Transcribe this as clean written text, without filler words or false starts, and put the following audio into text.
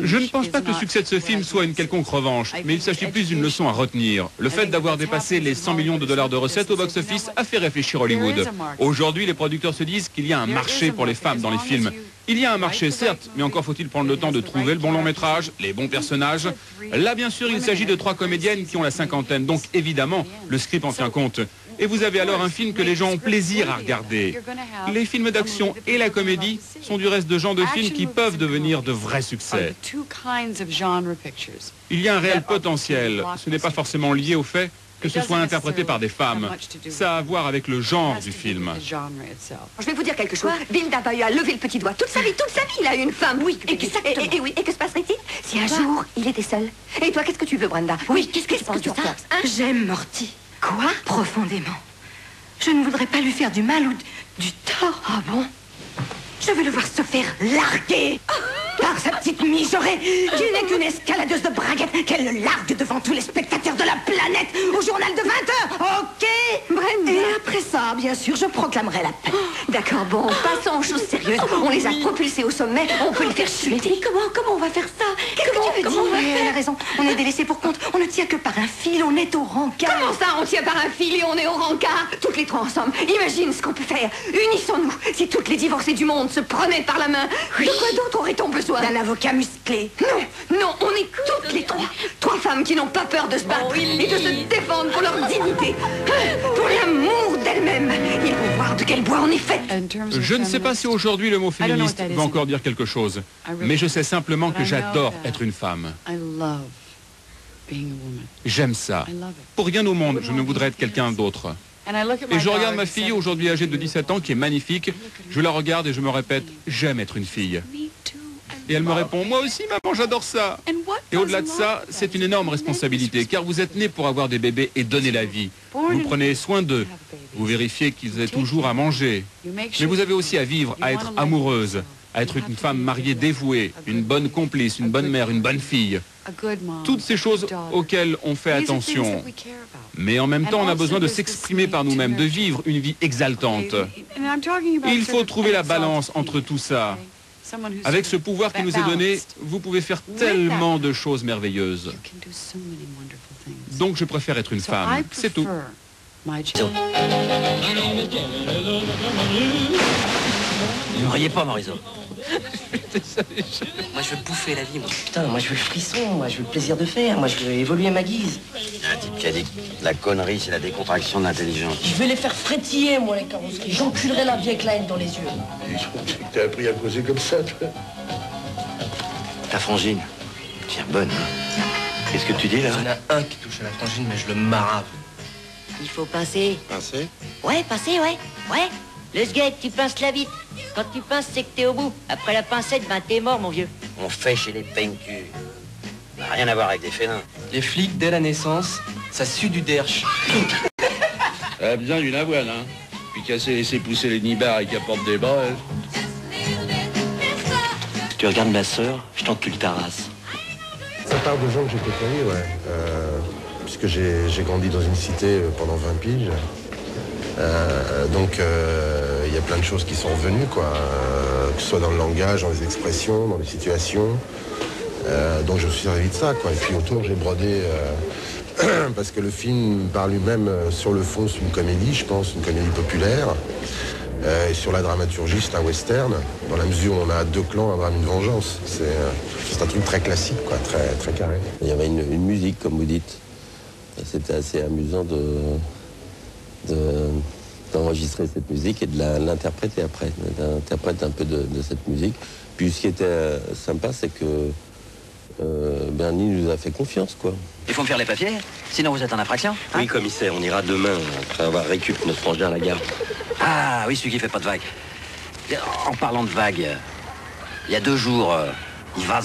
Je ne pense pas que le succès de ce film soit une quelconque revanche, mais il s'agit plus d'une leçon à retenir. Le fait d'avoir dépassé les 100 millions de dollars de recettes au box-office a fait réfléchir Hollywood. Aujourd'hui, les producteurs se disent qu'il y a un marché pour les femmes dans les films. Il y a un marché, certes, mais encore faut-il prendre le temps de trouver le bon long-métrage, les bons personnages. Là, bien sûr, il s'agit de 3 comédiennes qui ont la cinquantaine, donc évidemment, le script en tient compte. Et vous avez alors un film que les gens ont plaisir à regarder. Les films d'action et la comédie sont du reste de genre de films qui peuvent devenir de vrais succès. Il y a un réel potentiel. Ce n'est pas forcément lié au fait que ce soit interprété par des femmes. Ça a à voir avec le genre du film. Je vais vous dire quelque chose. Bill Dabaye a levé le petit doigt. Toute sa vie, il a eu une femme. Oui, exactement. Et que se passerait-il si un jour, il était seul? Et toi, qu'est-ce que tu veux, Brenda? Oui, qu'est-ce que tu penses de ça? J'aime Morty. Quoi? Profondément. Je ne voudrais pas lui faire du mal ou du tort. Ah bon? Je veux le voir se faire larguer par sa petite mijaurée qui n'est qu'une escaladeuse de braguettes qu'elle le largue devant tous les spectateurs de la planète au journal de 20h. Ok, Brenda. Et après ça, bien sûr, je proclamerai la paix. D'accord, bon, passons aux choses sérieuses. On les a propulsés au sommet, on peut les faire chuter. Mais comment on va faire ça? Qu'est-ce que tu veux dire? On va faire? Elle a raison, on est délaissé pour compte. On ne tient que par un fil, on est au rencard. Comment ça, on tient par un fil et on est au rencard? Toutes les trois ensemble. Imagine ce qu'on peut faire. Unissons-nous. Si toutes les divorcées du monde se prenaient par la main, de quoi d'autre aurait-on besoin? D'un avocat musclé. Non, on est toutes les trois. 3 femmes qui n'ont pas peur de se battre et de se défendre pour leur dignité. Pour l'amour d'elles-mêmes. Il faut voir de quel bois on est fait. Je ne sais pas si aujourd'hui le mot féministe va encore dire quelque chose, mais je sais simplement que j'adore être une femme. J'aime ça. Pour rien au monde, je ne voudrais être quelqu'un d'autre. Et je regarde ma fille, aujourd'hui âgée de 17 ans, qui est magnifique. Je la regarde et je me répète, j'aime être une fille. Et elle me répond, moi aussi maman, j'adore ça. Et au-delà de ça, c'est une énorme responsabilité, car vous êtes né pour avoir des bébés et donner la vie. Vous prenez soin d'eux, vous vérifiez qu'ils aient toujours à manger. Mais vous avez aussi à vivre, à être amoureuse, à être une femme mariée dévouée, une bonne complice, une bonne mère, une bonne fille. Toutes ces choses auxquelles on fait attention. Mais en même temps, on a besoin de s'exprimer par nous-mêmes, de vivre une vie exaltante. Il faut trouver la balance entre tout ça. Avec ce pouvoir qui nous est donné, vous pouvez faire tellement de choses merveilleuses. Donc je préfère être une femme, c'est tout. Ne riez pas, Marizo. Moi, je veux bouffer la vie, moi. Putain, moi, je veux le frisson, moi, je veux le plaisir de faire, moi, je veux évoluer à ma guise. Un type qui a dit que la connerie, c'est la décontraction de l'intelligence. Je vais les faire frétiller, moi, les carrosseries. J'enculerai la vieille la haine dans les yeux. T'as appris à causer comme ça, toi? Ta frangine, tiens, bonne, hein? Qu'est-ce que tu dis, là? Il y en a un qui touche à la frangine, mais je le marave. Il faut pincer. Pincer? Ouais, pincer, ouais. Ouais. Le sgeg, tu pinces la vite. Quand tu pinces, c'est que t'es au bout. Après la pincette, ben t'es mort, mon vieux. On fait chez les peignecus. Ça n'a rien à voir avec des félins. Les flics, dès la naissance, ça sue du derche. Elle a besoin d'une avoine, hein. Puis qu'elle s'est laissé pousser les nibards et qu'elle porte des bras, elle. Si tu regardes ma sœur, je t'encule ta race. Ça part de gens que j'ai côtoyés, ouais. Puisque j'ai grandi dans une cité pendant 20 piges. Donc il y a plein de choses qui sont revenues, quoi. Que ce soit dans le langage, dans les expressions, dans les situations. Donc je me suis servi de ça, quoi. Et puis autour, j'ai brodé... parce que le film, par lui-même, sur le fond, c'est une comédie, je pense, une comédie populaire. Et sur la dramaturgie, c'est un western, dans la mesure où on a 2 clans, un drame, une vengeance. C'est un truc très classique, quoi, très, très carré. Il y avait une musique, comme vous dites. C'était assez amusant d'enregistrer cette musique et de l'interpréter après, d'interpréter un peu de cette musique. Puis ce qui était sympa, c'est que Bernie nous a fait confiance, quoi. Il faut me faire les papiers, sinon vous êtes en infraction. Oui, commissaire, on ira demain, après avoir récupéré notre frangin à la gare. Ah oui, celui qui fait pas de vagues. En parlant de vagues, il y a 2 jours, il va